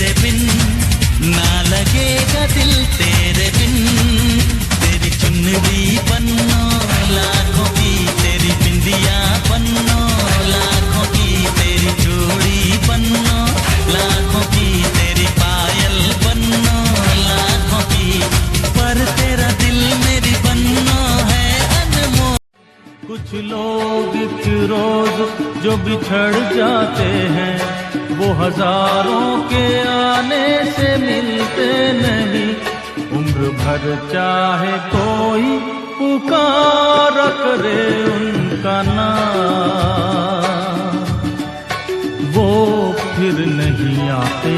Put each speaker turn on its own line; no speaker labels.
तेरे बिन ना लगेगा दिल तेरे बिन। तेरी चुनरी बन्नो लाखों की, तेरी बिंदिया बन्नो लाखों की, तेरी चूड़ी बन्नो लाखों की, तेरी पायल बन्नो लाखों की, पर तेरा दिल मेरी बन्नो है अनमोल। कुछ लोग एक रोज जो बिछड़ जाते हैं, वो हजारों के आने से मिलते नहीं। उम्र भर चाहे कोई पुकार करे उनका नाम, वो फिर नहीं आते।